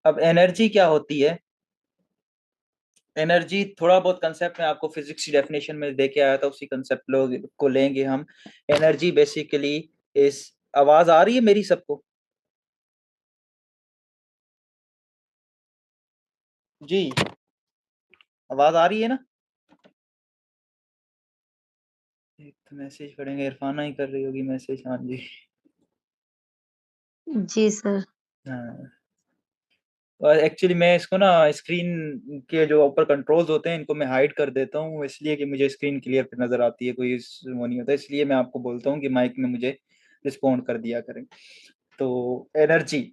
अब एनर्जी क्या होती है? एनर्जी थोड़ा बहुत कंसेप्ट में आपको फिजिक्स की डेफिनेशन में दे के आया था, उसी कंसेप्ट लोग को लेंगे हम। एनर्जी बेसिकली इस, आवाज आ रही है मेरी सबको? जी, आवाज आ रही है ना? एक तो मैसेज पढ़ेंगे, इरफाना ही कर रही होगी मैसेज। हाँ जी। जी सर। हाँ, और एक्चुअली मैं इसको ना स्क्रीन के जो ऊपर कंट्रोल्स होते हैं इनको मैं हाइड कर देता हूँ, इसलिए कि मुझे स्क्रीन क्लियर नजर आती है, कोई वो नहीं होता, इसलिए मैं आपको बोलता हूँ कि माइक में मुझे रिस्पॉन्ड कर दिया करें। तो एनर्जी,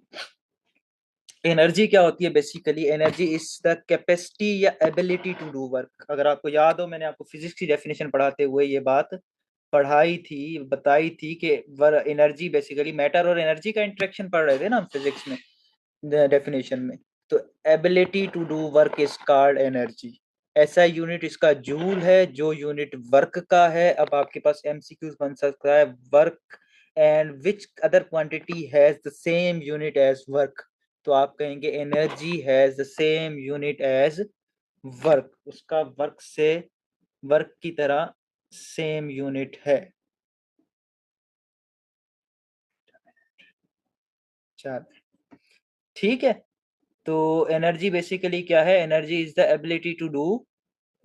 एनर्जी क्या होती है? Basically energy is the capacity या एबिलिटी टू डू वर्क। अगर आपको याद हो, मैंने आपको फिजिक्स की डेफिनेशन पढ़ाते हुए ये बात पढ़ाई थी, बताई थी कि एनर्जी बेसिकली मैटर और एनर्जी का इंटरेक्शन पढ़ रहे थे ना हम फिजिक्स में, डेफिनेशन में। तो ability to do work is called energy. ऐसा यूनिट इसका जूल है जो यूनिट वर्क का है। अब आपके पास एमसीक्यूज बन सकता है, work and which other quantity has the same unit as work. तो आप कहेंगे energy has the same unit as work, उसका वर्क से, वर्क की तरह सेम यूनिट है। चल, ठीक है। तो एनर्जी बेसिकली क्या है? Energy is the ability to do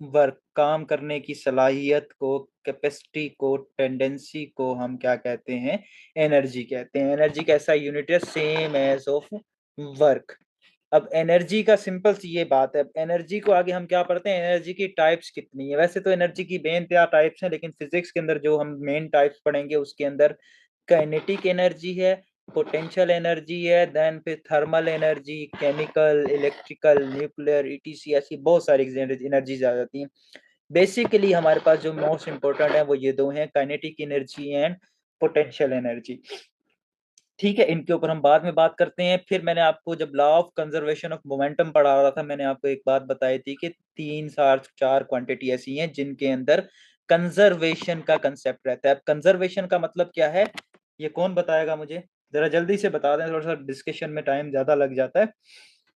work, काम करने की सलाहियत को, कैपेसिटी को, टेंडेंसी को हम क्या कहते हैं? एनर्जी कहते हैं। एनर्जी का ऐसा यूनिट है सेम एज ऑफ वर्क। अब एनर्जी का सिंपल सी ये बात है। अब एनर्जी को आगे हम क्या पढ़ते हैं? एनर्जी की टाइप्स कितनी है? वैसे तो एनर्जी की बेनतहा टाइप्स हैं, लेकिन फिजिक्स के अंदर जो हम मेन टाइप्स पढ़ेंगे उसके अंदर काइनेटिक एनर्जी है, पोटेंशियल एनर्जी है, देन फिर thermal energy, chemical, electrical, nuclear, etc, ऐसी बहुत सारी एनर्जीज आ जाती हैं। बेसिकली हमारे पास जो मोस्ट इंपॉर्टेंट है वो ये दो हैं, kinetic energy and potential energy. ठीक है, इनके ऊपर हम बाद में बात करते हैं। फिर मैंने आपको जब law of conservation of momentum पढ़ा रहा था, मैंने आपको एक बात बताई थी कि तीन चार चार क्वांटिटी ऐसी हैं जिनके अंदर कंजर्वेशन का कंसेप्ट रहता है। अब कंजर्वेशन का मतलब क्या है, ये कौन बताएगा मुझे? जरा जल्दी से बता दें, थोड़ा सा डिस्कशन में टाइम ज्यादा लग जाता है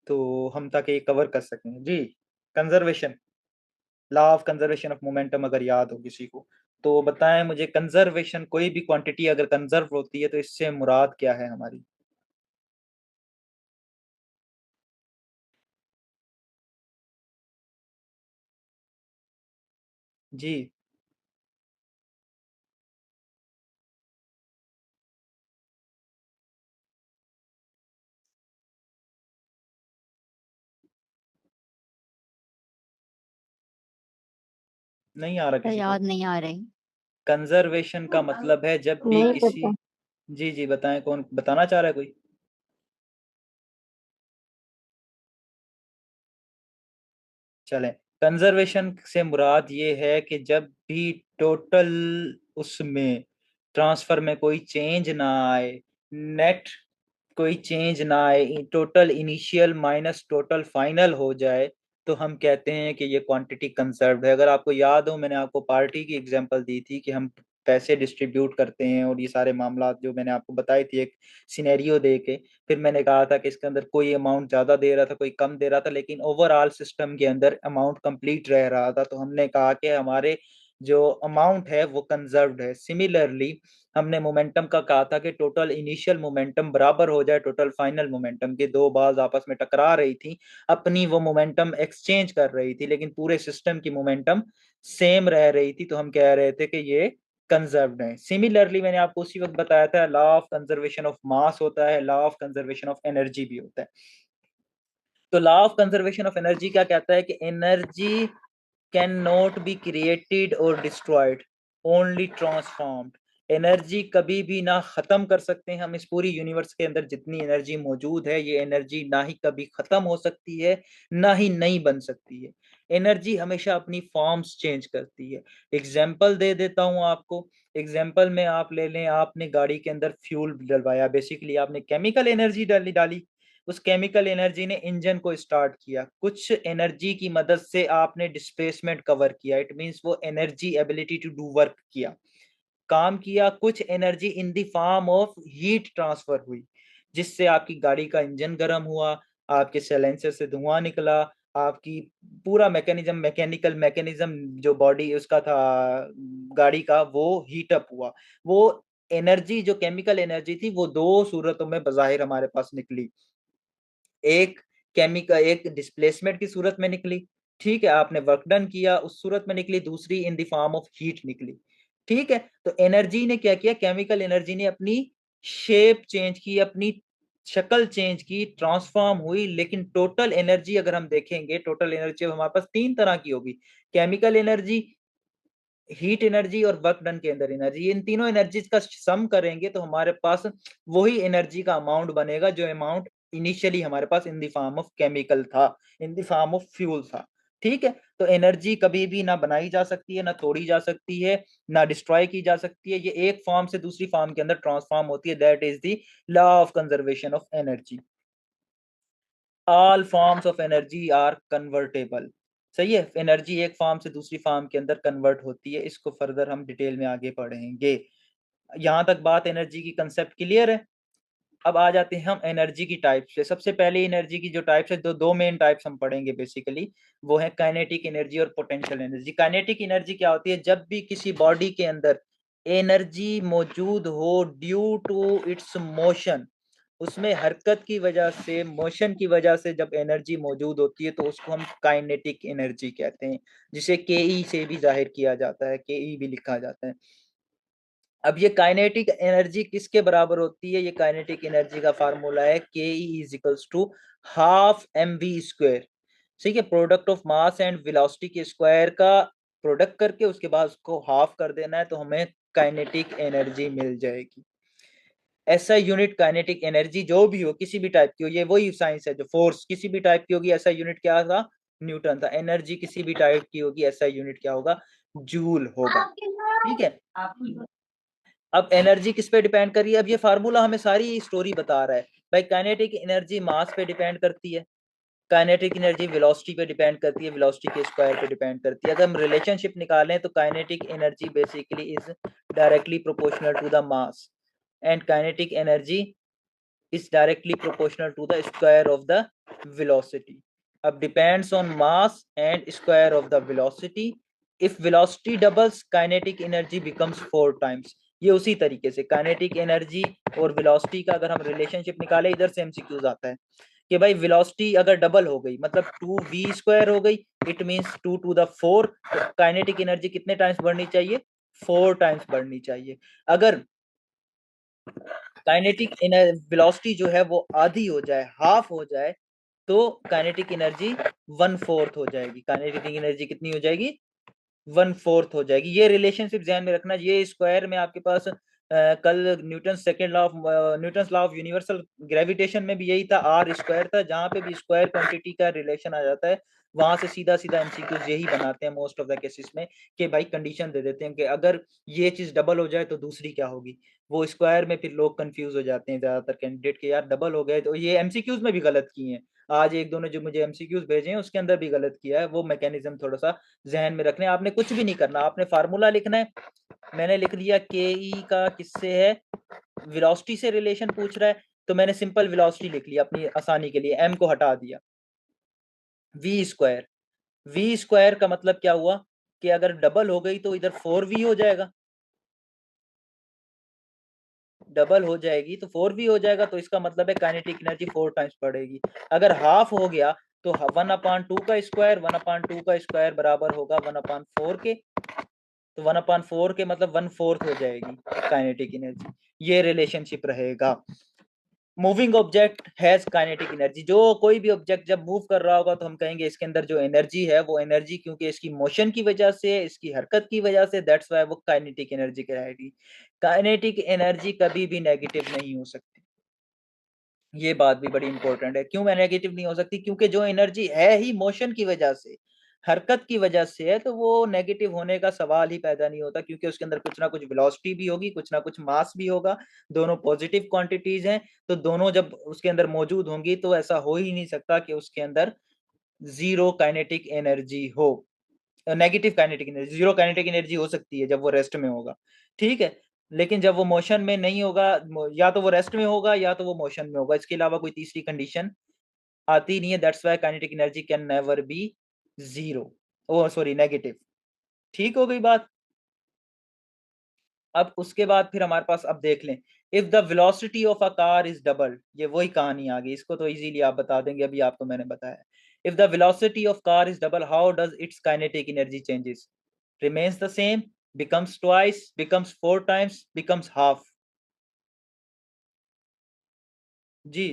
तो हम ताकि ये कवर कर सकें। जी, conservation, law of conservation of momentum अगर याद हो किसी को तो बताएं मुझे। कंजर्वेशन, कोई भी क्वांटिटी अगर कंजर्व होती है तो इससे मुराद क्या है हमारी? जी, नहीं आ रहा सर किसी को? याद नहीं आ रही। कंजर्वेशन का मतलब है जब भी नहीं किसी, पता। जी जी बताएं, कौन बताना चाह रहा है कोई? चलें, कंजर्वेशन से मुराद ये है कि जब भी टोटल उसमें ट्रांसफर में कोई चेंज ना आए, नेट कोई चेंज ना आए, total initial minus total final हो जाए, तो हम कहते हैं कि ये क्वांटिटी कंजर्व्ड है। अगर आपको याद हो, मैंने आपको पार्टी की एग्जांपल दी थी कि हम पैसे डिस्ट्रीब्यूट करते हैं और ये सारे मामला जो मैंने आपको बताई थी एक सिनेरियो दे के। फिर मैंने कहा था कि इसके अंदर कोई अमाउंट ज्यादा दे रहा था, कोई कम दे रहा था, लेकिन ओवरऑल सिस्टम के अंदर अमाउंट कंप्लीट रह रहा था, तो हमने कहा कि हमारे जो अमाउंट है वो कंजर्व्ड है। सिमिलरली हमने मोमेंटम का कहा था कि टोटल इनिशियल मोमेंटम बराबर हो जाए टोटल फाइनल मोमेंटम के, दो बाल्स आपस में टकरा रही थी, अपनी वो मोमेंटम एक्सचेंज कर रही थी, लेकिन पूरे सिस्टम की मोमेंटम सेम रह रही थी, तो हम कह रहे थे कि ये कंजर्व्ड है। सिमिलरली मैंने आपको उसी वक्त बताया था law of conservation of mass होता है, law of conservation of energy भी होता है। तो law of conservation of energy क्या कहता है कि energy can not be created और डिस्ट्रॉयड, ओनली ट्रांसफॉर्म्ड। एनर्जी कभी भी ना खत्म कर सकते हैं हम। इस पूरी यूनिवर्स के अंदर जितनी एनर्जी मौजूद है, ये एनर्जी ना ही कभी खत्म हो सकती है, ना ही नई बन सकती है। एनर्जी हमेशा अपनी फॉर्म्स चेंज करती है। एग्जाम्पल दे देता हूं आपको। एग्जाम्पल में आप ले लें, आपने गाड़ी के अंदर फ्यूल डलवाया, बेसिकली आपने केमिकल एनर्जी डाली डाली, उस केमिकल एनर्जी ने इंजन को स्टार्ट किया, कुछ एनर्जी की मदद से आपने डिस्प्लेसमेंट कवर किया, इट मींस वो energy ability to do work किया, काम किया। कुछ energy in the form of heat transfer हुई, जिससे आपकी गाड़ी का इंजन गर्म हुआ, आपके साइलेंसर से धुआं निकला, आपकी पूरा मैकेनिकल मैकेनिज्म जो बॉडी उसका था गाड़ी का, वो हीट अप हुआ। वो एनर्जी जो केमिकल एनर्जी थी वो दो सूरतों में बज़ाहिर हमारे पास निकली। एक केमिकल, एक डिस्प्लेसमेंट की सूरत में निकली, ठीक है, आपने वर्क डन किया उस सूरत में निकली, दूसरी इन द फॉर्म ऑफ हीट निकली। ठीक है, तो एनर्जी ने क्या किया, केमिकल एनर्जी ने अपनी शेप चेंज की, अपनी शक्ल चेंज की, ट्रांसफॉर्म हुई, लेकिन टोटल एनर्जी अगर हम देखेंगे, टोटल एनर्जी हमारे पास तीन तरह की होगी, केमिकल एनर्जी, हीट एनर्जी और वर्क डन के अंदर एनर्जी। इन तीनों एनर्जीज का सम करेंगे तो हमारे पास वही एनर्जी का अमाउंट बनेगा जो अमाउंट इनिशियली हमारे पास in the form of chemical था, in the form of fuel था। ठीक है, तो एनर्जी कभी भी ना बनाई जा सकती है, ना तोड़ी जा सकती है, ना डिस्ट्रॉय की जा सकती है, ये एक फॉर्म से दूसरी फॉर्म के अंदर ट्रांसफॉर्म होती है। That is the law of conservation of energy. All forms of energy are convertible. सही है, एनर्जी एक फॉर्म से दूसरी फॉर्म के अंदर कन्वर्ट होती है, इसको फर्दर हम डिटेल में आगे पढ़ेंगे। यहां तक बात एनर्जी की कंसेप्ट क्लियर है। अब आ जाते हैं हम एनर्जी की टाइप्स पे। सबसे पहले एनर्जी की जो टाइप्स है, दो मेन टाइप्स हम पढ़ेंगे बेसिकली, वो है काइनेटिक एनर्जी और पोटेंशियल एनर्जी। काइनेटिक एनर्जी क्या होती है, जब भी किसी बॉडी के अंदर एनर्जी मौजूद हो ड्यू टू इट्स मोशन, उसमें हरकत की वजह से, मोशन की वजह से जब एनर्जी मौजूद होती है तो उसको हम काइनेटिक एनर्जी कहते हैं, जिसे के ई से भी जाहिर किया जाता है, के ई भी लिखा जाता है। अब ये काइनेटिक एनर्जी किसके बराबर होती है, ये काइनेटिक एनर्जी का फार्मूला है K E is equals to half M we square. ठीक है, product of mass and velocity के स्क्वायर का प्रोडक्ट करके उसके बाद उसको हाफ कर देना है तो हमें काइनेटिक एनर्जी मिल जाएगी। ऐसा यूनिट काइनेटिक एनर्जी जो भी हो, किसी भी टाइप की हो, ये वही साइंस है जो फोर्स किसी भी टाइप की होगी, ऐसा यूनिट क्या था, न्यूटन था। एनर्जी किसी भी टाइप की होगी, ऐसा यूनिट क्या होगा, जूल होगा। ठीक है, अब एनर्जी किस पे डिपेंड कर रही है, अब ये फार्मूला हमें सारी स्टोरी बता रहा है। भाई काइनेटिक एनर्जी मास पे डिपेंड करती है, काइनेटिक एनर्जी वेलोसिटी पे डिपेंड करती है, वेलोसिटी के स्क्वायर पे डिपेंड करती है। अगर हम रिलेशनशिप निकालें तो kinetic energy basically is directly proportional to the mass and kinetic energy is directly proportional to the square of the velocity. अब depends on mass and square of the velocity. If velocity doubles, kinetic energy becomes 4 times. ये उसी तरीके से kinetic energy और velocity का अगर हम relationship निकाले, इधर से एमसीक्यूज आता है कि भाई वेलोसिटी अगर डबल हो गई मतलब 2v² हो गई, इट मींस 2 to the 4, तो काइनेटिक एनर्जी कितने टाइम्स बढ़नी चाहिए, 4 टाइम्स बढ़नी चाहिए। अगर काइनेटिक वेलोसिटी जो है वो आधी हो जाए, हाफ हो जाए, तो काइनेटिक एनर्जी 1/4 हो जाएगी। काइनेटिक एनर्जी कितनी हो जाएगी, 1/4 हो जाएगी। ये रिलेशनशिप ध्यान में रखना। ये स्क्वायर में आपके पास कल Newton second law of Newton law of universal gravitation में भी यही था, आर स्क्वायर था। जहां पे भी स्क्वायर क्वांटिटी का रिलेशन आ जाता है वहां से सीधा सीधा एमसीक्यूज यही बनाते हैं मोस्ट ऑफ द केसेस में, कि भाई कंडीशन दे देते हैं कि अगर ये चीज डबल हो जाए तो दूसरी क्या होगी। वो स्क्वायर में फिर लोग कंफ्यूज हो जाते हैं ज्यादातर कैंडिडेट के, यार डबल हो गए, तो ये एमसीक्यूज में भी गलत किए हैं। आज एक दो ने जो मुझे एमसीक्यूज भेजे हैं उसके अंदर भी गलत किया है, वो मैकेनिज्म थोड़ा सा जहन में रखने। आपने कुछ भी नहीं करना, आपने फार्मूला लिखना है। मैंने लिख दिया के ई का किससे है, वेलोसिटी से रिलेशन पूछ रहा है, तो मैंने सिंपल वेलोसिटी लिख लिया अपनी आसानी के लिए, एम को हटा दिया, वी स्क्वायर। वी स्क्वायर का मतलब क्या हुआ कि अगर डबल हो गई तो इधर 4v हो जाएगा, डबल हो जाएगी तो 4v हो जाएगा, तो इसका मतलब है काइनेटिक एनर्जी 4 टाइम्स बढ़ेगी। अगर हाफ हो गया तो 1/2 का स्क्वायर, 1/2 का स्क्वायर बराबर होगा 1/4 के, तो 1/4 के मतलब 1/4 हो जाएगी काइनेटिक एनर्जी। ये रिलेशनशिप रहेगा। Moving object has kinetic energy. जो कोई भी ऑब्जेक्ट जब मूव कर रहा होगा तो हम कहेंगे इसके अंदर जो एनर्जी है वो एनर्जी, क्योंकि इसकी मोशन की वजह से, इसकी हरकत की वजह से, दैट्स वाई वो काइनेटिक एनर्जी कहलाएगी। काइनेटिक एनर्जी कभी भी नेगेटिव नहीं हो सकती। ये बात भी बड़ी इंपॉर्टेंट है। क्यों मैं नेगेटिव नहीं हो सकती, क्योंकि जो एनर्जी है ही मोशन की वजह से, हरकत की वजह से है, तो वो नेगेटिव होने का सवाल ही पैदा नहीं होता, क्योंकि उसके अंदर कुछ ना कुछ वेलोसिटी भी होगी, कुछ ना कुछ मास भी होगा। दोनों पॉजिटिव क्वांटिटीज हैं, तो दोनों जब उसके अंदर मौजूद होंगी तो ऐसा हो ही नहीं सकता कि उसके अंदर जीरो काइनेटिक एनर्जी हो। Negative kinetic energy, zero kinetic energy हो सकती है जब वो रेस्ट में होगा, ठीक है, लेकिन जब वो मोशन में नहीं होगा, या तो वो रेस्ट में होगा या तो वो मोशन में होगा, इसके अलावा कोई तीसरी कंडीशन आती नहीं है, that's why kinetic energy can never be zero, oh sorry negative. ठीक हो गई बात। अब उसके बाद फिर हमारे पास, अब देख लें, if the velocity of a car is double, ये वही कहानी आ गई, इसको तो इजीली आप बता देंगे, अभी आपको मैंने बताया। If the velocity of car is double, how does its kinetic energy changes? Remains the same, becomes twice, becomes 4 times, becomes half? जी,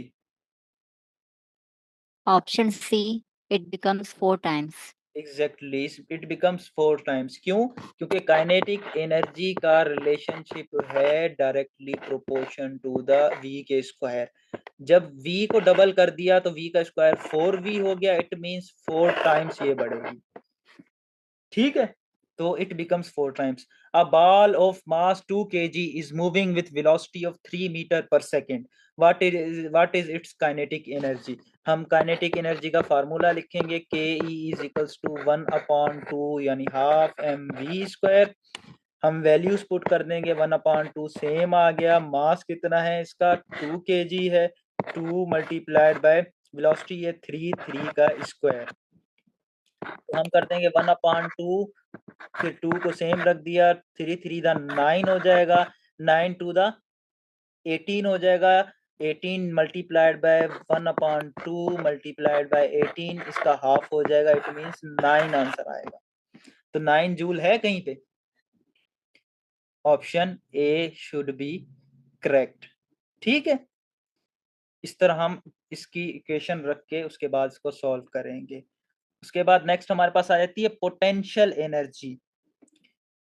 option C, it becomes 4 times. Exactly, it becomes 4 times. क्यों? क्योंकि kinetic energy का relationship है directly proportion to the V के square. जब v को double कर दिया तो v का स्क्वायर 4v हो गया, इट मींस 4 टाइम्स ये बढ़ेगी। ठीक है, तो it becomes 4 times. A ball of mass 2 kg is moving with velocity of 3 metre per second, what is its kinetic energy? हम काइनेटिक एनर्जी का फार्मूला लिखेंगे, K E is equals to 1/2 यानी half M we square. हम values put कर देंगे, 1/2 same आ गया। मास कितना है इसका? 2 kg है। 2 मल्टीप्लाइड बाय वेलोसिटी है 3 का स्क्वायर, तो हम कर देंगे 1/2, फिर 2 को सेम रख दिया, 3 9 हो जाएगा, 9 टू द 18 हो जाएगा। 18 मल्टीप्लाइड बाय 1/2 मल्टीप्लाइड बाय 18, इसका हाफ हो जाएगा, इट मींस 9 आंसर आएगा। तो 9 जूल है कहीं पे? Option A should be correct. ठीक है, इस तरह हम इसकी इक्वेशन रख के उसके बाद इसको सॉल्व करेंगे। उसके बाद नेक्स्ट हमारे पास आ जाती है पोटेंशियल एनर्जी।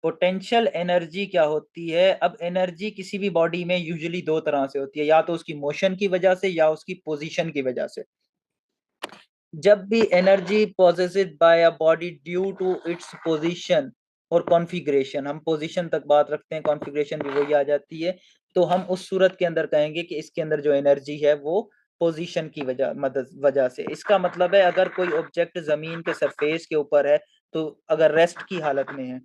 पोटेंशियल एनर्जी क्या होती है? अब एनर्जी किसी भी बॉडी में यूजुअली दो तरह से होती है, या तो उसकी मोशन की वजह से या उसकी पोजीशन की वजह से। जब भी energy possessed by a body due to its position और कॉन्फ़िगरेशन, हम पोजीशन तक बात रखते हैं, कॉन्फ़िगरेशन भी वही आ जाती है, तो हम उस सूरत के अंदर कहेंगे कि इसके अंदर जो एनर्जी है वो पोजीशन की वजह से। इसका मतलब है अगर कोई ऑब्जेक्ट जमीन के सरफेस के ऊपर है, तो अगर रेस्ट की हालत में है,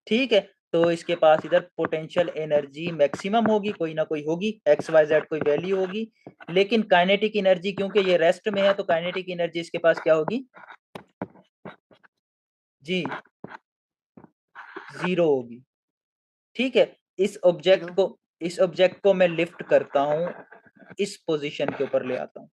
ठीक है, तो इसके पास इधर पोटेंशियल एनर्जी मैक्सिमम होगी, कोई ना कोई होगी, एक्स वाई जेड कोई वैल्यू होगी। लेकिन काइनेटिक एनर्जी क्योंकि ये रेस्ट में है, तो काइनेटिक एनर्जी इसके पास क्या होगी? जी, जीरो होगी। ठीक है, जीरो। इस ऑब्जेक्ट को मैं लिफ्ट करता हूं, इस पोजीशन के ऊपर ले आता हूं।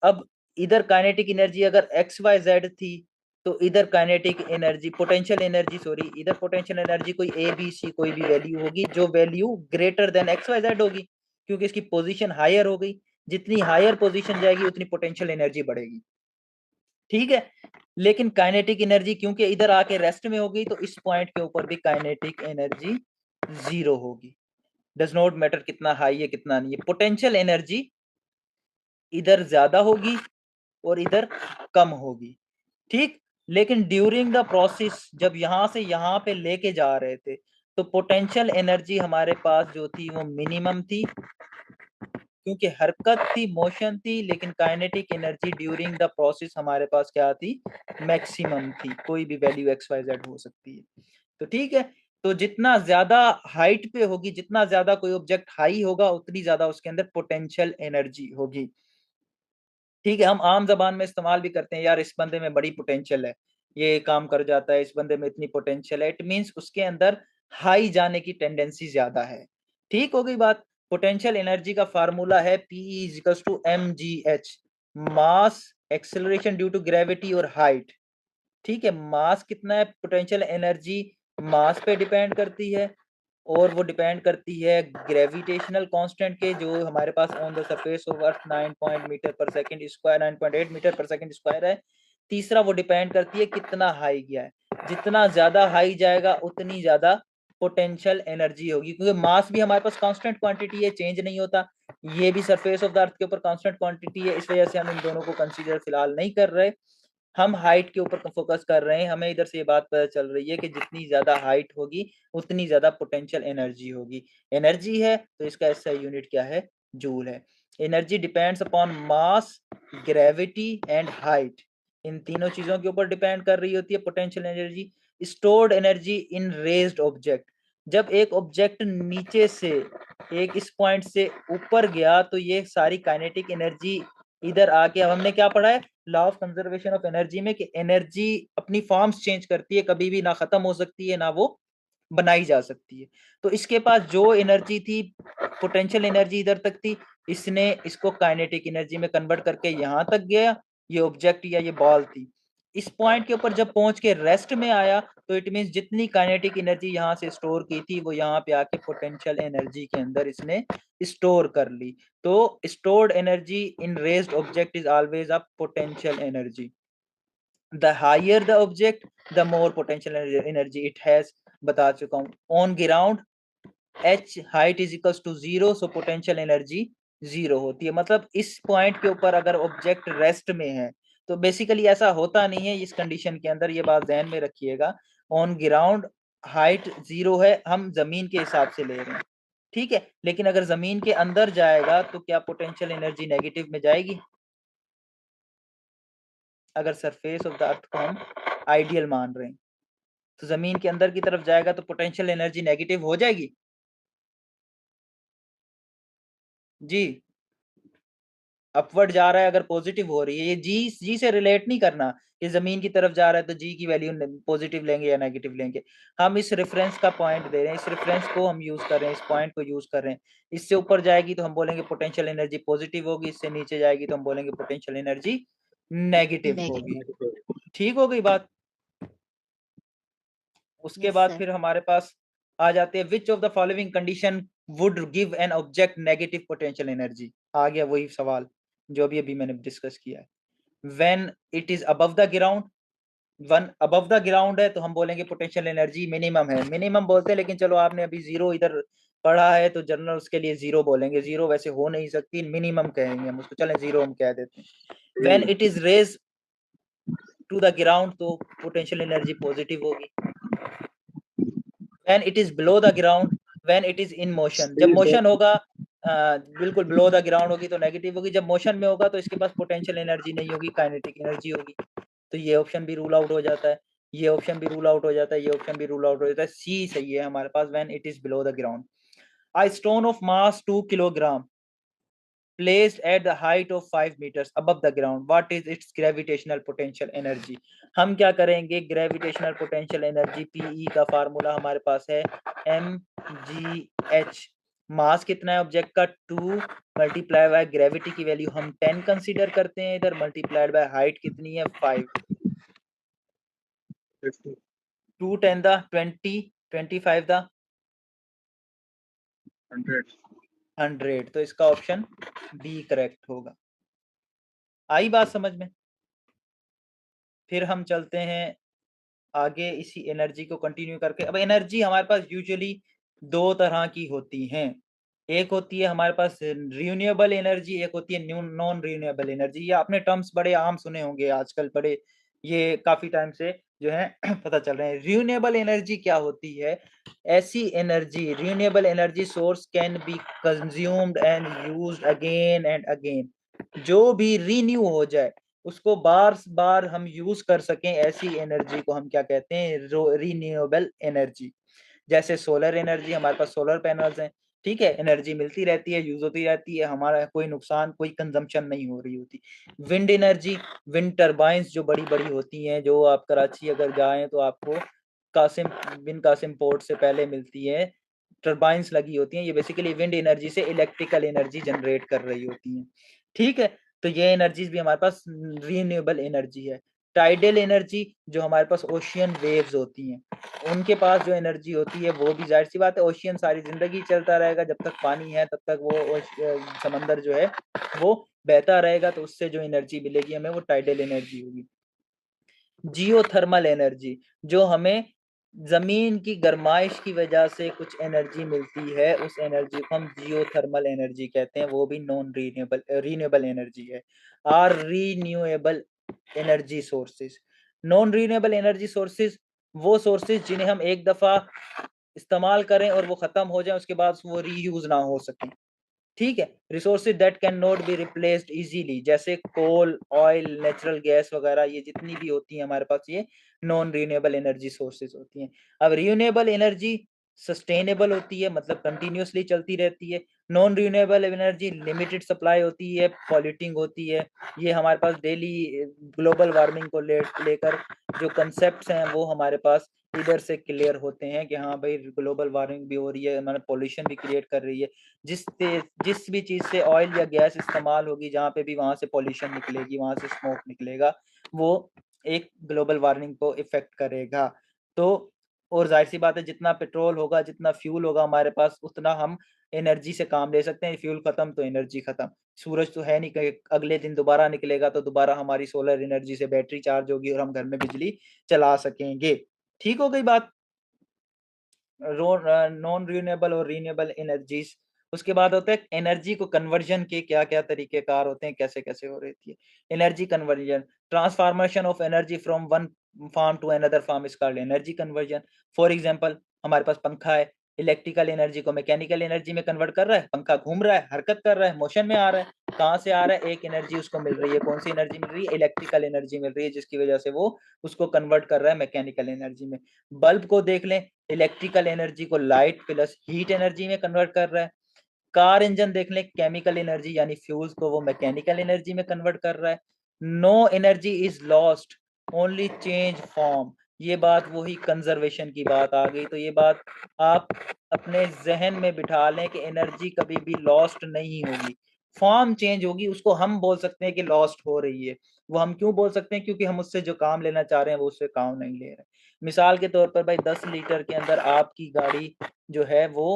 अब इधर काइनेटिक एनर्जी अगर एक्स वाई जेड थी, तो इधर kinetic energy, potential energy sorry, इधर पोटेंशियल एनर्जी कोई ए बी सी कोई भी वैल्यू होगी, जो value greater than X Y Z होगी, क्योंकि इसकी पोजीशन हायर हो गई। जितनी हायर पोजीशन जाएगी उतनी पोटेंशियल एनर्जी बढ़ेगी। ठीक है, लेकिन काइनेटिक एनर्जी क्योंकि इधर आके रेस्ट में हो गई, तो इस पॉइंट के ऊपर भी काइनेटिक एनर्जी जीरो होगी। डज नॉट मैटर कितना हाई है कितना नहीं है, पोटेंशियल एनर्जी इधर ज्यादा होगी और इधर कम होगी। ठीक, लेकिन ड्यूरिंग द प्रोसेस जब यहां से यहां पे लेके जा रहे थे, तो पोटेंशियल एनर्जी हमारे पास जो थी वो मिनिमम थी, क्योंकि हरकत थी, मोशन थी, लेकिन kinetic energy during the process हमारे पास क्या थी? मैक्सिमम थी, कोई भी वैल्यू एक्स वाई जेड हो सकती है। तो ठीक है, तो जितना ज्यादा हाइट पे होगी, जितना ज्यादा कोई ऑब्जेक्ट हाई होगा, उतनी ज्यादा उसके अंदर पोटेंशियल एनर्जी होगी। ठीक है, हम आम जबान में इस्तेमाल भी करते हैं, यार इस बंदे में बड़ी पोटेंशियल है, ये काम कर जाता है, इस बंदे में इतनी पोटेंशियल है, इट मींस उसके अंदर हाई जाने की टेंडेंसी ज्यादा है। ठीक हो गई बात। पोटेंशियल एनर्जी का फार्मूला है P is equals to mgh, mass, acceleration due to gravity और हाइट। ठीक है, मास कितना है? पोटेंशियल एनर्जी मास पे डिपेंड करती है, और वो डिपेंड करती है ग्रेविटेशनल कांस्टेंट के, जो हमारे पास on the surface of earth 9 metre per second square 9.8 metre per second square है। तीसरा वो डिपेंड करती है कितना हाई गया है, जितना ज्यादा हाई जाएगा उतनी ज्यादा पोटेंशियल एनर्जी होगी, क्योंकि मास भी हमारे पास कांस्टेंट क्वांटिटी है, चेंज नहीं होता। ये भी सरफेस ऑफ द अर्थ के ऊपर कांस्टेंट क्वांटिटी है, इस वजह से हम इन दोनों को कंसीडर फिलहाल नहीं कर रहे, हम हाइट के ऊपर फोकस कर रहे हैं। हमें इधर से ये बात पता चल रही है कि जितनी ज्यादा हाइट होगी उतनी ज्यादा पोटेंशियल एनर्जी होगी। एनर्जी है तो इसका ऐसा यूनिट क्या है? जूल है। Energy depends upon mass, gravity and height, इन तीनों चीजों के ऊपर डिपेंड कर रही होती है potential energy. Stored energy in raised object, जब एक ऑब्जेक्ट नीचे से एक इस पॉइंट से ऊपर गया, तो ये सारी काइनेटिक एनर्जी इधर आके अब हमने क्या पढ़ा है, law of conservation of energy में, कि एनर्जी अपनी फॉर्म्स चेंज करती है, कभी भी ना खत्म हो सकती है ना वो बनाई जा सकती है। तो इसके पास जो एनर्जी थी, पोटेंशियल एनर्जी इधर तक थी, इसने इसको काइनेटिक एनर्जी में कन्वर्ट करके यहां तक गया, ये ऑब्जेक्ट या ये बॉल थी। इस पॉइंट के ऊपर जब पहुंच के रेस्ट में आया, तो इट मींस जितनी काइनेटिक एनर्जी यहाँ से स्टोर की थी वो यहाँ पे आके पोटेंशियल एनर्जी के अंदर इसने स्टोर कर ली। तो stored energy in raised object is always a potential energy. The higher the object, the more potential energy it has, बता चुका हूँ। On ground h height is equal to 0, so potential energy 0 होती है। मतलब इस पॉइंट के ऊपर अगर ऑब्जेक्ट रेस्ट में है, तो बेसिकली ऐसा होता नहीं है इस कंडीशन के अंदर, ये बात ध्यान में रखिएगा। ऑन ग्राउंड हाइट 0 है, हम जमीन के हिसाब से ले रहे हैं, ठीक है। लेकिन अगर जमीन के अंदर जाएगा तो क्या पोटेंशियल एनर्जी नेगेटिव में जाएगी? अगर सरफेस ऑफ द अर्थ को हम आइडियल मान रहे हैं, तो जमीन के अंदर की तरफ जाएगा तो पोटेंशियल एनर्जी नेगेटिव हो जाएगी जी। अपवर्ड जा रहा है अगर पॉजिटिव हो रही है, ये जी से रिलेट नहीं करना कि जमीन की तरफ जा रहा है तो जी की वैल्यू पॉजिटिव लेंगे या नेगेटिव लेंगे। हम इस रेफरेंस का पॉइंट दे रहे हैं, इस रेफरेंस को हम यूज कर रहे हैं, इस पॉइंट को यूज कर रहे हैं। इससे ऊपर जाएगी तो हम बोलेंगे पोटेंशियल एनर्जी पॉजिटिव होगी, इससे नीचे जाएगी तो हम बोलेंगे पोटेंशियल एनर्जी नेगेटिव होगी। ठीक हो गई बात। उसके Yes, बाद sir. फिर हमारे पास आ जाते हैं, which of the following condition would give an object negative potential energy. आ गया वही सवाल जो अभी मैंने डिस्कस किया है। When it is above the ground, one above the ground है तो हम बोलेंगे पोटेंशियल एनर्जी मिनिमम है, मिनिमम बोलते हैं, लेकिन चलो आपने अभी जीरो इधर पढ़ा है तो जनरल उसके लिए जीरो बोलेंगे, जीरो वैसे हो नहीं सकती, मिनिमम कहेंगे हम उसको, चलें जीरो हम कह देते हैं। When it is raise to the ground तो पोटेंशियल एनर्जी पॉजिटिव होगी। When it is below the ground, when it is in motion, जब मोशन होगा बिल्कुल बिलो द ग्राउंड होगी तो नेगेटिव होगी, जब मोशन में होगा तो इसके पास पोटेंशियल एनर्जी नहीं होगी, काइनेटिक एनर्जी होगी। तो ये ऑप्शन भी रूल आउट हो जाता है, ये ऑप्शन भी रूल आउट हो जाता है, ये ऑप्शन भी रूल आउट हो जाता है। सी सही है हमारे पास, when it is below the ground. A stone of mass 2 kilogram placed at the height of 5 meters above the ground, what is its gravitational potential energy? हम क्या करेंगे, ग्रेविटेशनल पोटेंशियल एनर्जी पीई का फार्मूला हमारे पास है mgh। मास कितना है object का 2, multiply by gravity की वैल्यू हम 10 कंसीडर करते हैं इधर, मल्टीप्लाइड बाय हाइट कितनी है 5, 2 10 द 20, 25 द 100, तो इसका ऑप्शन बी करेक्ट होगा। आई बात समझ में? फिर हम चलते हैं आगे इसी एनर्जी को कंटिन्यू करके। अब एनर्जी हमारे पास यूजुअली दो तरह की होती हैं, एक होती है हमारे पास रिन्यूएबल एनर्जी, एक होती है नॉन रिन्यूएबल एनर्जी। ये आपने टर्म्स बड़े आम सुने होंगे आजकल, बड़े ये काफी टाइम से जो है पता चल रहे हैं। रिन्यूएबल एनर्जी क्या होती है? ऐसी energy, renewable energy source can be consumed and used again and again, जो भी रिन्यू हो जाए उसको बार बार हम यूज कर सकें, ऐसी एनर्जी को हम क्या कहते हैं, रिन्यूएबल एनर्जी। जैसे सोलर एनर्जी, हमारे पास सोलर पैनल्स हैं, ठीक है, एनर्जी मिलती रहती है, यूज होती रहती है, हमारा कोई नुकसान, कोई कंजम्पशन नहीं हो रही होती। विंड एनर्जी, विंड टर्बाइंस जो बड़ी बड़ी होती हैं, जो आप कराची अगर जाएं तो आपको कासिम बिन कासिम पोर्ट से पहले मिलती है, टर्बाइंस लगी होती हैं, ये बेसिकली विंड एनर्जी से इलेक्ट्रिकल एनर्जी जनरेट कर रही होती हैं, ठीक है। तो ये एनर्जीज भी हमारे पास रिन्यूएबल एनर्जी है। टाइडल एनर्जी जो हमारे पास ओशियन वेव्स होती हैं, उनके पास जो एनर्जी होती है वो भी, जाहिर सी बात है, ओशियन सारी जिंदगी चलता रहेगा, जब तक पानी है तब तक वो समंदर जो है वो बहता रहेगा, तो उससे जो एनर्जी मिलेगी हमें वो टाइडल एनर्जी होगी। जियोथर्मल एनर्जी, जो हमें जमीन की गर्माइश की वजह से कुछ एनर्जी मिलती है, उस एनर्जी को हम जियोथर्मल एनर्जी कहते हैं, वो भी नॉन रिन्यूएबल एनर्जी है। Are renewable energy sources, non renewable energy sources वो सोर्सेज जिन्हें हम एक दफा इस्तेमाल करें और वो खत्म हो जाए, उसके बाद वो रीयूज ना हो सके, ठीक है। Resources that can not be replaced easily, जैसे कोल, ऑयल, नेचुरल गैस वगैरह, ये जितनी भी होती है हमारे पास, ये नॉन रिन्यूएबल एनर्जी सोर्सेज होती हैं। अब रिन्यूएबल एनर्जी सस्टेनेबल होती है, मतलब कंटिन्यूअसली चलती रहती है। Non renewable energy limited supply होती है, पॉल्यूटिंग होती है। ये हमारे पास डेली ग्लोबल वार्मिंग को लेकर जो कंसेप्ट्स हैं वो हमारे पास इधर से क्लियर होते हैं कि हाँ भाई ग्लोबल वार्मिंग भी हो रही है, हमारा पॉल्यूशन भी क्रिएट कर रही है। जिस भी चीज से ऑयल या गैस इस्तेमाल होगी, जहाँ पे भी वहां से पॉल्यूशन निकलेगी, वहां से स्मोक निकलेगा, वो एक ग्लोबल वार्मिंग को इफेक्ट करेगा। तो और जाहिर सी बात है, जितना पेट्रोल होगा, जितना फ्यूल होगा हमारे पास, उतना हम एनर्जी से काम ले सकते हैं। फ्यूल खत्म तो एनर्जी खत्म। सूरज तो है नहीं कि अगले दिन दोबारा निकलेगा तो दोबारा हमारी सोलर एनर्जी से बैटरी चार्ज होगी और हम घर में बिजली चला सकेंगे। ठीक हो गई बात नॉन रिन्यूएबल और रिन्यूएबल एनर्जीज। उसके बाद होता है एनर्जी को कन्वर्जन के क्या क्या तरीके कार होते हैं, कैसे कैसे हो रही है energy conversion. Transformation of energy from one form to another form is called energy conversion. For example, हमारे पास पंखा है, इलेक्ट्रिकल एनर्जी को मैकेनिकल एनर्जी में कन्वर्ट कर रहा है। पंखा घूम रहा है, हरकत कर रहा है, मोशन में आ रहा है। कहाँ से आ रहा है? एक एनर्जी उसको मिल रही है। कौन सी एनर्जी मिल रही है? इलेक्ट्रिकल एनर्जी मिल रही है, जिसकी वजह से वो उसको कन्वर्ट कर रहा है मैकेनिकल एनर्जी में। बल्ब को देख लें, इलेक्ट्रिकल एनर्जी को लाइट प्लस हीट एनर्जी में कन्वर्ट कर रहा है। कार इंजन देख लें, केमिकल एनर्जी यानी फ्यूल्स को वो मैकेनिकल एनर्जी में कन्वर्ट कर रहा है। No energy is lost, only change form. ये बात वही कंजर्वेशन की बात आ गई। तो ये बात आप अपने जहन में बिठा लें कि एनर्जी कभी भी लॉस्ट नहीं होगी, फॉर्म चेंज होगी। उसको हम बोल सकते हैं कि लॉस्ट हो रही है। वो हम क्यों बोल सकते हैं? क्योंकि हम उससे जो काम लेना चाह रहे हैं वो उससे काम नहीं ले रहे। मिसाल के तौर पर भाई 10 लीटर के अंदर आपकी गाड़ी जो है वो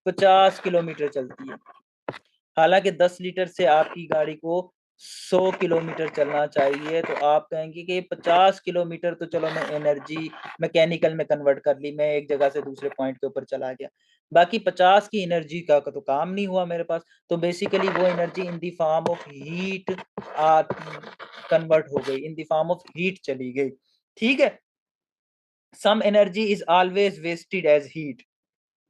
50 किलोमीटर चलती है। हालांकि 10 लीटर से आपकी गाड़ी को 100 किलोमीटर चलना चाहिए। तो आप कहेंगे कि 50 किलोमीटर तो चलो मैं एनर्जी मैकेनिकल में कन्वर्ट कर ली, मैं एक जगह से दूसरे पॉइंट के ऊपर चला गया। बाकी 50 की एनर्जी का तो काम नहीं हुआ मेरे पास। तो बेसिकली वो energy in the form of heat convert हो गई, in the form of heat चली गई। ठीक है। Some energy is always wasted as heat.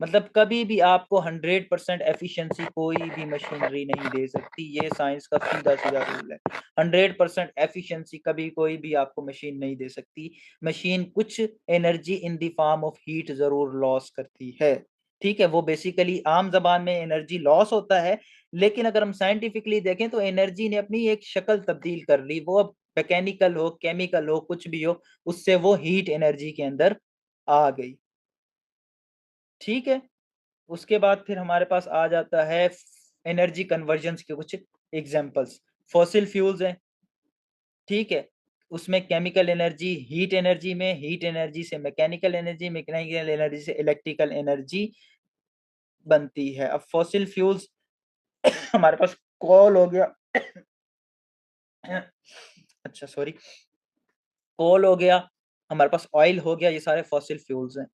मतलब कभी भी आपको 100% एफिशिएंसी कोई भी मशीनरी नहीं दे सकती। ये साइंस का सीधा सीधा रूल है। 100% एफिशिएंसी कभी कोई भी आपको मशीन नहीं दे सकती। मशीन कुछ energy in the form of heat जरूर लॉस करती है। ठीक है, वो बेसिकली आम जबान में एनर्जी लॉस होता है, लेकिन अगर हम साइंटिफिकली देखें तो एनर्जी ने अपनी एक शक्ल तब्दील कर ली। वो अब मैकेनिकल हो, केमिकल हो, कुछ भी हो, उससे वो हीट एनर्जी के अंदर आ गई। ठीक है। उसके बाद फिर हमारे पास आ जाता है एनर्जी कन्वर्जन्स के कुछ एग्जांपल्स। फॉसिल फ्यूल्स हैं, ठीक है, उसमें केमिकल एनर्जी, हीट एनर्जी में, हीट एनर्जी से मैकेनिकल एनर्जी, मैकेनिकल एनर्जी से इलेक्ट्रिकल एनर्जी बनती है। अब फॉसिल फ्यूल्स हमारे पास कोल हो गया अच्छा सॉरी, कोल हो गया, हमारे पास ऑयल हो गया, ये सारे फॉसिल फ्यूल्स हैं।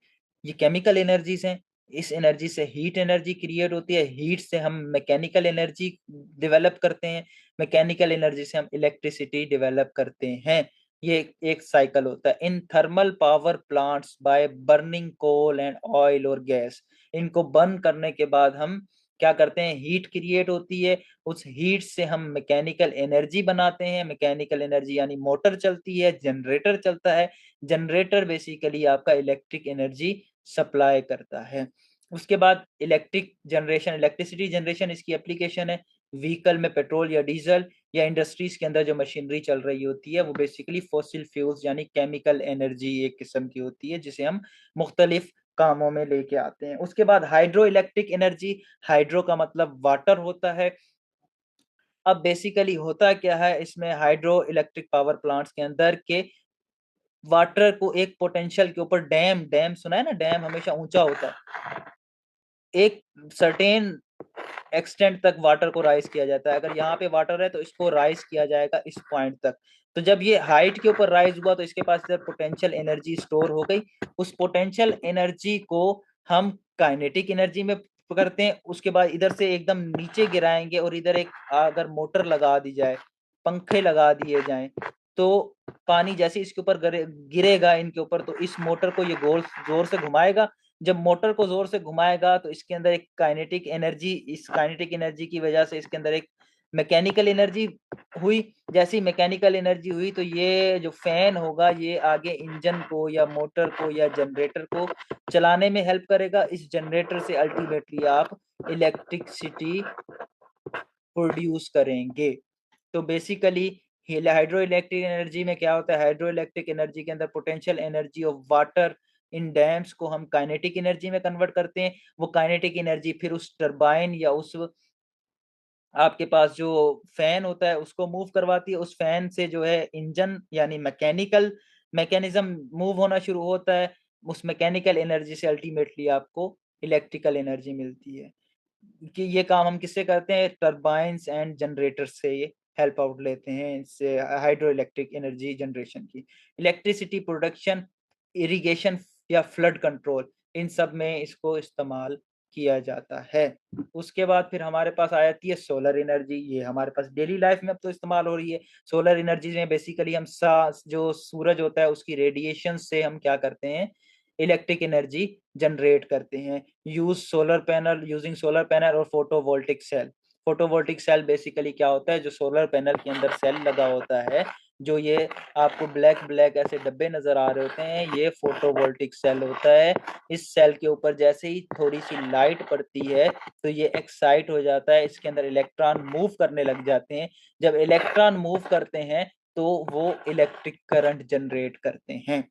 ये केमिकल एनर्जीज हैं। इस एनर्जी से हीट एनर्जी क्रिएट होती है। हीट से हम मैकेनिकल एनर्जी डेवलप करते हैं। मैकेनिकल एनर्जी से हम इलेक्ट्रिसिटी डेवलप करते हैं। ये एक साइकिल होता है। In thermal power plants by burning coal and oil और गैस, इनको बर्न करने के बाद हम क्या करते हैं? हीट क्रिएट होती है। उस हीट से हम मैकेनिकल एनर्जी बनाते हैं। मैकेनिकल एनर्जी यानी मोटर चलती है, जनरेटर चलता है। जनरेटर बेसिकली आपका इलेक्ट्रिक एनर्जी सप्लाई करता है। उसके बाद इलेक्ट्रिक जनरेशन, इलेक्ट्रिसिटी जनरेशन इसकी एप्लीकेशन है। व्हीकल में पेट्रोल या डीजल या इंडस्ट्रीज के अंदर जो मशीनरी चल रही होती है वो बेसिकली फॉसिल फ्यूल्स यानी केमिकल एनर्जी एक किस्म की होती है, जिसे हम मुख्तलिफ कामों में लेके आते हैं। उसके बाद हाइड्रो इलेक्ट्रिक एनर्जी, हाइड्रो का मतलब वाटर होता है। अब बेसिकली होता क्या है इसमें हाइड्रो इलेक्ट्रिक पावर प्लांट्स के अंदर के वाटर को एक पोटेंशियल के ऊपर, डैम, डैम सुना है ना, डैम हमेशा ऊंचा होता है। एक सर्टेन एक्सटेंट तक वाटर को राइज किया जाता है। अगर यहाँ पे वाटर है तो इसको राइज किया जाएगा इस पॉइंट तक। तो जब ये हाइट के ऊपर राइज हुआ तो इसके पास इधर पोटेंशियल एनर्जी स्टोर हो गई। उस पोटेंशियल एनर्जी को हम काइनेटिक एनर्जी में करते हैं। उसके बाद इधर से एकदम नीचे गिराएंगे और इधर एक अगर मोटर लगा दी जाए, पंखे लगा दिए जाएं, तो पानी जैसे इसके ऊपर गिरेगा इनके ऊपर, तो इस मोटर को ये गोल जोर से घुमाएगा। जब मोटर को जोर से घुमाएगा तो इसके अंदर एक काइनेटिक एनर्जी, इस काइनेटिक एनर्जी की वजह से इसके अंदर एक मैकेनिकल एनर्जी हुई, जैसी मैकेनिकल एनर्जी हुई तो ये जो फैन होगा ये आगे इंजन को या मोटर को या जनरेटर को चलाने में हेल्प करेगा। इस जनरेटर से अल्टीमेटली आप इलेक्ट्रिसिटी प्रोड्यूस करेंगे। तो बेसिकली हाइड्रो इलेक्ट्रिक एनर्जी में क्या होता है, हाइड्रो इलेक्ट्रिक एनर्जी के अंदर potential energy of water in dams को हम काइनेटिक एनर्जी में कन्वर्ट करते हैं। वो काइनेटिक एनर्जी फिर उस टरबाइन या उस आपके पास जो फैन होता है उसको मूव करवाती है। उस फैन से जो है इंजन यानी मैकेनिकल मैकेनिज्म मूव होना शुरू होता है। उस मैकेनिकल एनर्जी से अल्टीमेटली आपको इलेक्ट्रिकल एनर्जी मिलती है। कि ये काम हम किससे करते हैं, टरबाइंस एंड जनरेटर से ये हेल्प आउट लेते हैं इससे हाइड्रो इलेक्ट्रिक एनर्जी जनरेशन की। इलेक्ट्रिसिटी प्रोडक्शन, इरिगेशन या फ्लड कंट्रोल, इन सब में इसको इस्तेमाल किया जाता है। उसके बाद फिर हमारे पास आ जाती है सोलर एनर्जी। ये हमारे पास डेली लाइफ में अब तो इस्तेमाल हो रही है। सोलर एनर्जी में बेसिकली हम जो सूरज होता है उसकी रेडिएशन से हम क्या करते हैं, इलेक्ट्रिक एनर्जी जनरेट करते हैं। यूजिंग सोलर पैनल और photovoltaic cell. Photovoltaic cell basically क्या होता है, जो सोलर पैनल के अंदर सेल लगा होता है, जो ये आपको ब्लैक ब्लैक ऐसे डब्बे नजर आ रहे होते हैं, ये फोटोवोल्टिक सेल होता है। इस सेल के ऊपर जैसे ही थोड़ी सी लाइट पड़ती है तो ये एक्साइट हो जाता है, इसके अंदर इलेक्ट्रॉन मूव करने लग जाते हैं। जब इलेक्ट्रॉन मूव करते हैं तो वो इलेक्ट्रिक करंट जनरेट करते हैं।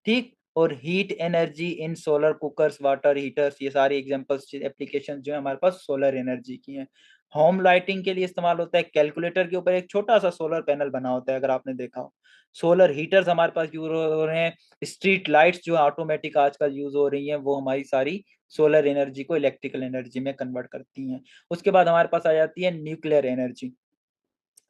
ठीक। और heat energy in solar cookers, water heaters, ये सारी एग्जांपल्स एप्लीकेशन जो है हमारे पास सोलर एनर्जी की हैं। होम लाइटिंग के लिए इस्तेमाल होता है। कैलकुलेटर के ऊपर एक छोटा सा सोलर पैनल बना होता है, अगर आपने देखा हो। सोलर हीटर्स हमारे पास यूज हो रहे हैं। स्ट्रीट लाइट्स जो ऑटोमेटिक आजकल यूज हो रही हैं वो हमारी सारी सोलर एनर्जी को इलेक्ट्रिकल एनर्जी में कन्वर्ट करती हैं। उसके बाद हमारे पास आ जाती है nuclear energy.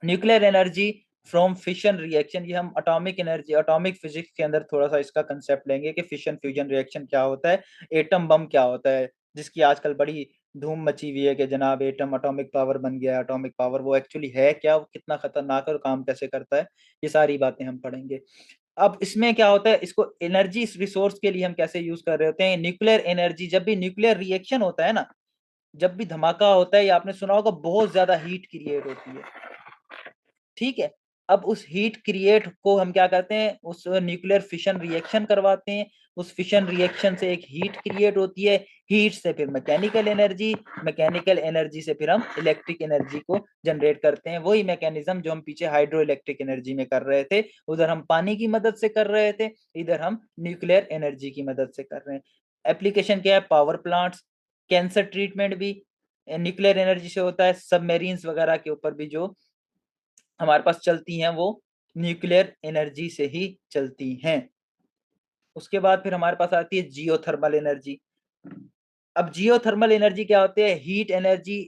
Nuclear energy from fission reaction, ये हम एटॉमिक एनर्जी, एटॉमिक फिजिक्स के अंदर थोड़ा सा इसका कंसेप्ट लेंगे कि फिशन फ्यूजन रिएक्शन क्या होता है, एटम बम क्या होता है, जिसकी आजकल बड़ी धूम मची हुई है कि जनाब एटम एटॉमिक पावर बन गया। एटॉमिक पावर वो एक्चुअली है क्या, वो कितना खतरनाक और काम कैसे करता है, ये सारी बातें हम पढ़ेंगे। अब इसमें क्या होता है, इसको एनर्जी रिसोर्स के लिए हम कैसे यूज कर रहे होते हैं। न्यूक्लियर एनर्जी, जब भी न्यूक्लियर रिएक्शन होता है ना, जब भी धमाका होता है, या आपने सुना होगा बहुत ज्यादा हीट क्रिएट होती है। ठीक है। अब उस हीट क्रिएट को हम क्या करते हैं, उस न्यूक्लियर फिशन रिएक्शन करवाते हैं। उस फिशन रिएक्शन से एक हीट क्रिएट होती है। हीट से फिर मैकेनिकल एनर्जी, मैकेनिकल एनर्जी से फिर हम इलेक्ट्रिक एनर्जी को जनरेट करते हैं। वही मैकेनिज्म जो हम पीछे हाइड्रो इलेक्ट्रिक एनर्जी में कर रहे थे, उधर हम पानी की मदद से कर रहे थे, इधर हम न्यूक्लियर एनर्जी की मदद से कर रहे हैं। एप्लीकेशन क्या है, पावर प्लांट्स, कैंसर ट्रीटमेंट भी न्यूक्लियर एनर्जी से होता है। सबमेरीन्स वगैरह के ऊपर भी जो हमारे पास चलती हैं वो न्यूक्लियर एनर्जी से ही चलती हैं। उसके बाद फिर हमारे पास आती है जियोथर्मल एनर्जी। अब जियोथर्मल एनर्जी क्या होती है, हीट एनर्जी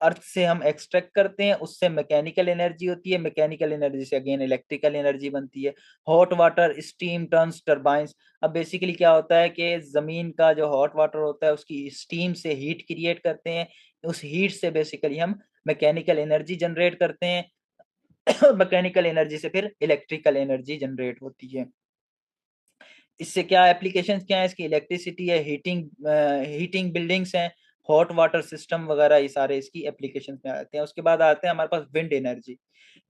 अर्थ से हम एक्सट्रैक्ट करते हैं, उससे मैकेनिकल एनर्जी होती है, मैकेनिकल एनर्जी से अगेन इलेक्ट्रिकल एनर्जी बनती है। Hot water steam turns turbines. अब बेसिकली क्या होता है कि जमीन का जो हॉट वाटर होता है उसकी स्टीम से हीट क्रिएट करते हैं। उस हीट से बेसिकली हम मैकेनिकल एनर्जी जनरेट करते हैं। मैकेनिकल एनर्जी से फिर इलेक्ट्रिकल एनर्जी जनरेट होती है। इससे क्या एप्लीकेशंस क्या है इसकी, इलेक्ट्रिसिटी है, हीटिंग बिल्डिंग्स हैं, हॉट वाटर सिस्टम वगैरह, ये सारे इसकी एप्लीकेशंस में आते हैं। उसके बाद आते हैं हमारे पास wind energy.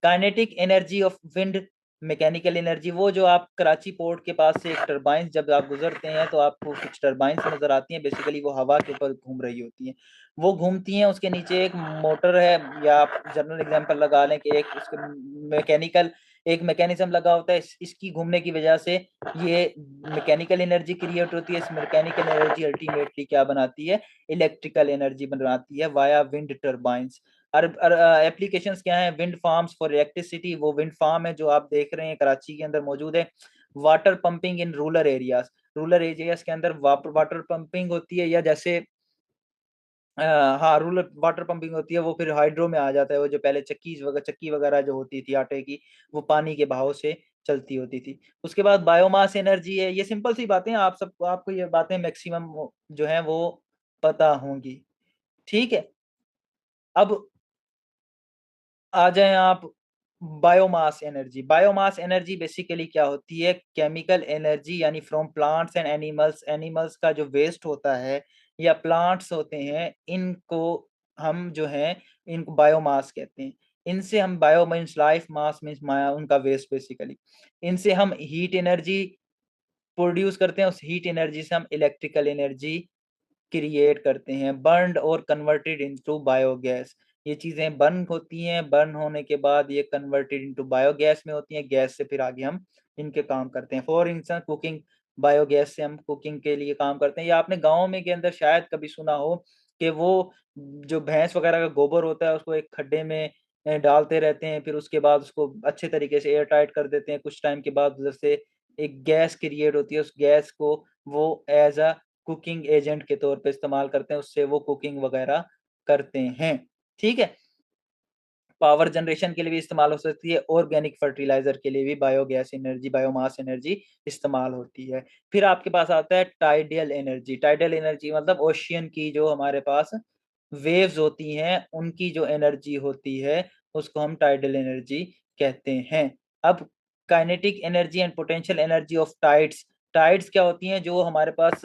Kinetic energy of wind, mechanical energy, वो जो आप कराची पोर्ट के पास से एक टरबाइन जब आप गुजरते हैं तो आपको कुछ टरबाइन नजर आती हैं, बेसिकली वो हवा के ऊपर घूम रही होती हैं। वो घूमती हैं, उसके नीचे एक मोटर है, या आप जनरल एग्जांपल लगा लें कि एक उसके मैकेनिकल एक मैकेनिज्म लगा होता है। इसकी घूमने की वजह से ये मैकेनिकल एनर्जी क्रिएट होती है। इस मैकेनिकल एनर्जी अल्टीमेटली क्या बनाती है, इलेक्ट्रिकल एनर्जी बनाती है वाया विंड टरबाइंस। एप्लीकेशंस क्या है, विंड फार्म्स फॉर इलेक्ट्रिसिटी, वो विंड फार्म है जो आप देख रहे हैं कराची के अंदर मौजूद है। Water pumping in rural areas, rural areas के अंदर वाटर पंपिंग होती है, या जैसे हाँ रूरल वाटर पंपिंग होती है, वो फिर हाइड्रो में आ जाता है। वो जो पहले चक्की वगैरह जो होती थी आटे की, वो पानी के बहाव से चलती होती थी। उसके बाद बायोमास एनर्जी है। ये सिंपल सी बातें आप सब, आपको ये बातें मैक्सिमम जो है वो पता होंगी। ठीक है। अब आ जाए आप biomass energy. Biomass energy basically क्या होती है, केमिकल एनर्जी यानी from plants and animals. Animals का जो वेस्ट होता है या प्लांट्स होते हैं, इनको हम जो हैं इनको बायोमास कहते हैं। इनसे हम, bio means life, mass means माया, उनका वेस्ट बेसिकली। इनसे हम हीट एनर्जी प्रोड्यूस करते हैं, उस हीट एनर्जी से हम इलेक्ट्रिकल एनर्जी क्रिएट करते हैं, बर्न्ड और कन्वर्टेड इनटू बायोगैस। ये चीजें बर्न होती हैं, बर्न होने के बाद ये कन्वर्टेड इनटू बायोगैस में होती हैं, गैस से फिर आगे हम इनके काम करते हैं। फॉर इंस्टेंस कुकिंग, बायोगैस से हम कुकिंग के लिए काम करते हैं। या आपने गाँव में के अंदर शायद कभी सुना हो कि वो जो भैंस वगैरह का गोबर होता है उसको एक खड्डे में डालते रहते हैं, फिर उसके बाद उसको अच्छे तरीके से एयर टाइट कर देते हैं। कुछ टाइम के बाद उधर से एक गैस क्रिएट होती है, उस गैस को वो एज अ कुकिंग एजेंट के तौर पे इस्तेमाल करते हैं, उससे वो कुकिंग वगैरह करते हैं। ठीक है। पावर जनरेशन के लिए भी इस्तेमाल हो सकती है, ऑर्गेनिक फर्टिलाइजर के लिए भी बायोगैस एनर्जी, बायोमास एनर्जी इस्तेमाल होती है। फिर आपके पास आता है टाइडल एनर्जी। टाइडल एनर्जी मतलब ओशियन की जो हमारे पास वेव्स होती हैं उनकी जो एनर्जी होती है उसको हम टाइडल एनर्जी कहते हैं। अब kinetic energy and potential energy of tides. Tides क्या होती हैं? जो हमारे पास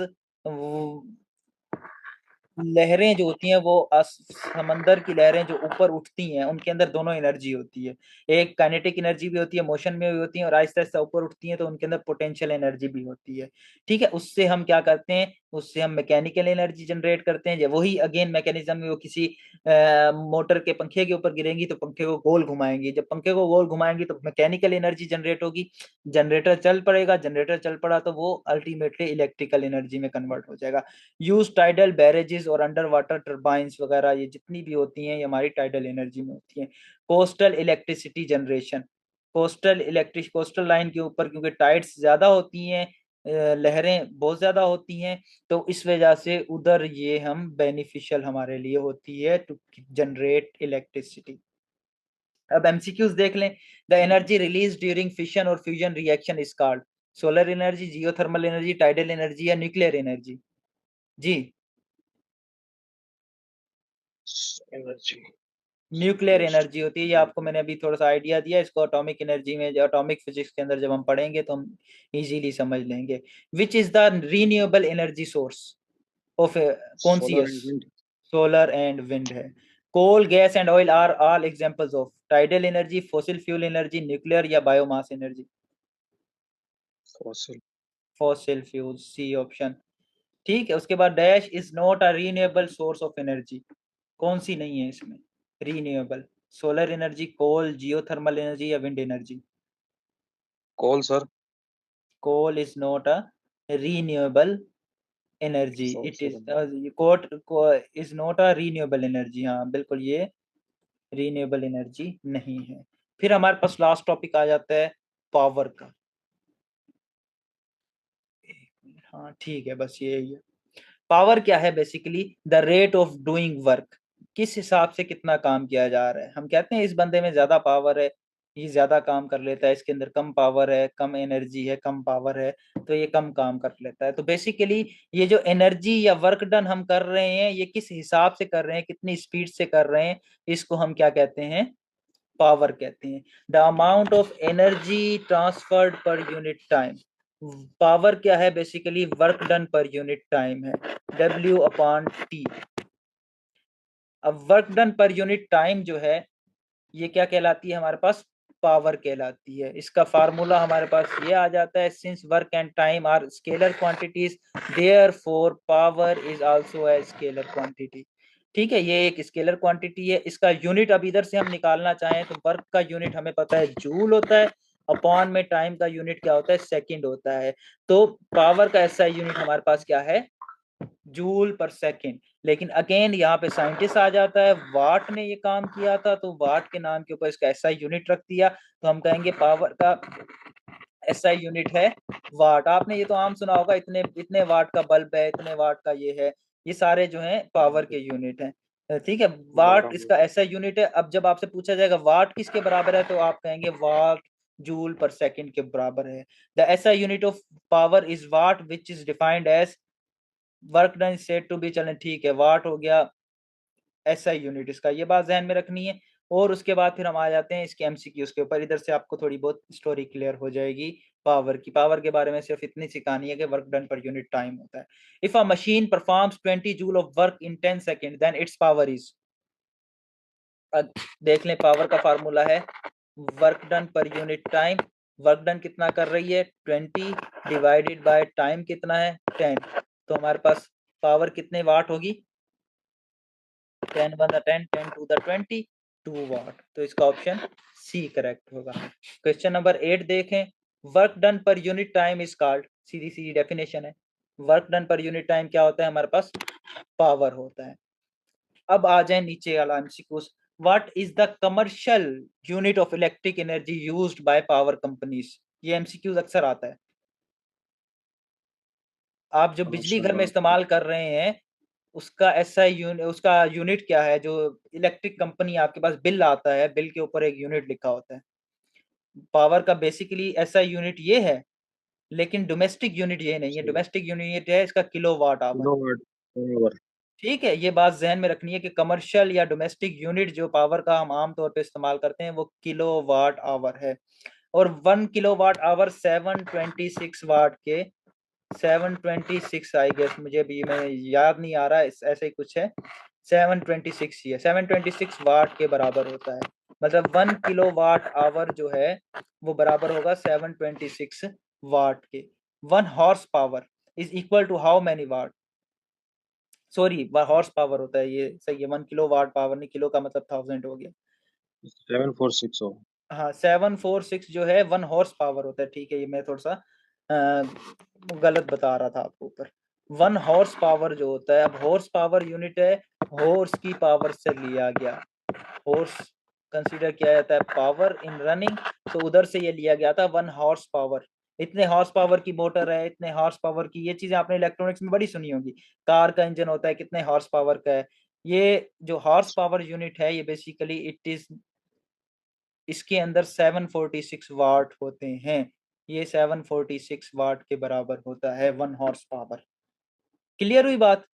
लहरें जो होती हैं वो समंदर की लहरें जो ऊपर उठती हैं उनके अंदर दोनों एनर्जी होती है। एक काइनेटिक एनर्जी भी होती है, मोशन में भी होती है, और आहिस्ता आहिस्ता ऊपर उठती हैं तो उनके अंदर पोटेंशियल एनर्जी भी होती है। ठीक है। उससे हम क्या करते हैं? उससे हम मैकेनिकल एनर्जी जनरेट करते हैं। जब वही अगेन मैकेनिज्म में वो किसी मोटर के पंखे के ऊपर गिरेंगी तो पंखे को गोल घुमाएंगी, जब पंखे को गोल घुमाएंगी तो मैकेनिकल एनर्जी जनरेट होगी, जनरेटर चल पड़ेगा, जनरेटर चल पड़ा तो वो अल्टीमेटली इलेक्ट्रिकल एनर्जी में कन्वर्ट हो जाएगा। यूज टाइडल बैरेजेस और अंडर वाटर टर्बाइंस वगैरह, ये जितनी भी होती हैं ये हमारी टाइडल एनर्जी में होती हैं। Coastal electricity generation. Coastal line के ऊपर क्योंकि टाइड्स ज्यादा होती हैं, लहरें बहुत ज्यादा होती हैं, तो इस वजह से उधर ये हम बेनिफिशियल हमारे लिए होती है टू जनरेट इलेक्ट्रिसिटी। अब एमसीक्यूज देख लें। The energy release during fission और fusion reaction is called solar energy, geothermal energy, tidal energy या न्यूक्लियर एनर्जी। जी। एनर्जी। न्यूक्लियर एनर्जी होती है। ये आपको मैंने अभी थोड़ा सा आइडिया दिया, इसको एटॉमिक एनर्जी में, एटॉमिक फिजिक्स के अंदर जब हम पढ़ेंगे तो हम इजीली समझ लेंगे। Which is the renewable energy source of, कौन सी है? Solar and wind. Solar and wind है। Coal, gas and oil are all examples of tidal energy, fossil fuel energy, nuclear या biomass energy. Fossil. Fossil fuel, C option. ठीक है। उसके बाद dash is not a renewable source of energy. कौन सी नहीं है इसमें renewable? Solar energy, coal, geothermal energy या wind energy. Cole sir. Coal is not a renewable energy, it source is coal is not a renewable energy. हाँ बिल्कुल, ये renewable energy नहीं है। फिर हमारे पास लास्ट टॉपिक आ जाता है पावर का। हाँ ठीक है, बस यही है। पावर क्या है? Basically the rate of doing work, किस हिसाब से कितना काम किया जा रहा है। हम कहते हैं इस बंदे में ज्यादा पावर है, ये ज्यादा काम कर लेता है, इसके अंदर कम पावर है, कम एनर्जी है, कम पावर है, तो ये कम काम कर लेता है। तो बेसिकली ये जो एनर्जी या वर्क डन हम कर रहे हैं ये किस हिसाब से कर रहे हैं, कितनी स्पीड से कर रहे हैं, इसको हम क्या कहते हैं? पावर कहते हैं। The amount of energy transferred पर यूनिट टाइम। पावर क्या है? Basically work done per unit time है, W/T। अब work done per unit time जो है ये क्या कहलाती है हमारे पास? पावर कहलाती है। इसका फार्मूला हमारे पास ये आ जाता है, since work and time are scalar quantities therefore power is also a scalar quantity. ठीक है, ये एक स्केलर क्वांटिटी है। इसका यूनिट अब इधर से हम निकालना चाहें तो वर्क का यूनिट हमें पता है जूल होता है, अपॉन में टाइम का यूनिट क्या होता है? सेकंड होता है। तो पावर का ऐसा यूनिट हमारे पास क्या है? जूल पर सेकेंड। लेकिन अगेन यहाँ पे साइंटिस्ट आ जाता है, वाट ने ये काम किया था तो वाट के नाम के ऊपर इसका एसआई यूनिट रख दिया, तो हम कहेंगे पावर का एसआई यूनिट है वाट। आपने ये तो आम सुना होगा, इतने इतने वाट का बल्ब है, इतने वाट का ये है, ये सारे जो है पावर के यूनिट हैं। ठीक है, वाट इसका एसआई यूनिट है। अब जब आपसे पूछा जाएगा वाट किसके बराबर है तो आप कहेंगे वाट जूल पर सेकंड के बराबर है। The SI unit of power is watt which is defined as work done set to be. चलें ठीक है, वाट हो गया एसआई यूनिट इसका, ये बात ध्यान में रखनी है। और उसके बाद फिर हम आ जाते हैं इसके एमसीक्यूज के ऊपर। इधर से आपको थोड़ी बहुत स्टोरी क्लियर हो जाएगी पावर की। पावर के बारे में सिर्फ इतनी सी कहानी है कि work done per unit time होता है। If a machine performs 20 joule of work in 10 second then its power is. देख लें, पावर का फार्मूला है work done per unit time. Work done कितना कर रही है 20 डिवाइडेड बाय टाइम कितना है 10। तो हमारे पास पावर कितने वाट होगी 10 1 10 10 2 20 2 वाट। तो इसका ऑप्शन सी करेक्ट होगा। क्वेश्चन नंबर 8 देखें, work done per unit time is called, सीधी सीधी डेफिनेशन है। Work done per unit time क्या होता है हमारे पास पावर होता है। अब आ जाए नीचे वाला MCQs, what is the commercial unit of electric energy used by power companies. ये एमसीक्यूज अक्सर आता है। आप जो बिजली घर में इस्तेमाल कर रहे हैं उसका एसआई यूनिट, उसका यूनिट क्या है, जो इलेक्ट्रिक कंपनी आपके पास बिल आता है, बिल के ऊपर एक यूनिट लिखा होता है। पावर का बेसिकली एसआई यूनिट ये है, लेकिन डोमेस्टिक यूनिट ये नहीं है। डोमेस्टिक यूनिट है इसका किलोवाट आवर। ठीक है, ये बात जहन में रखनी है कि कमर्शियल या डोमेस्टिक यूनिट जो पावर का हम आम तौर पे इस्तेमाल करते हैं वो किलोवाट आवर है। और 1 किलोवाट आवर 726 वाट के 726 आई गेस, मुझे भी मैं याद नहीं आ रहा है, ऐसे ही कुछ है 726 ही है, 726 वाट के बराबर होता है। मतलब 1 किलोवाट आवर जो है वो बराबर होगा 726 वाट के। 1 horse power is equal to how many watt, sorry horse power होता है ये, सही है। 1 किलो वाट पावर नहीं, किलो का मतलब 1000 हो गया। 746 हो। हाँ 746 जो है 1 हॉर्स पावर होता है। ठीक है, ये मैं थोड़ा सा गलत बता रहा था आपको ऊपर। 1 हॉर्स पावर जो होता है, अब हॉर्स पावर यूनिट है हॉर्स की पावर से लिया गया। हॉर्स कंसीडर किया जाता है पावर इन रनिंग, तो उधर से ये लिया गया था 1 हॉर्स पावर। इतने हॉर्स पावर की मोटर है, इतने हॉर्स पावर की, ये चीजें आपने इलेक्ट्रॉनिक्स में बड़ी सुनी होगी। कार का इंजन होता है कितने हॉर्स पावर का है। ये जो हॉर्स पावर यूनिट है ये बेसिकली इट इज, इसके अंदर 746 वाट होते हैं। ये 746 वाट के बराबर होता है 1 हॉर्स पावर। क्लियर हुई बात?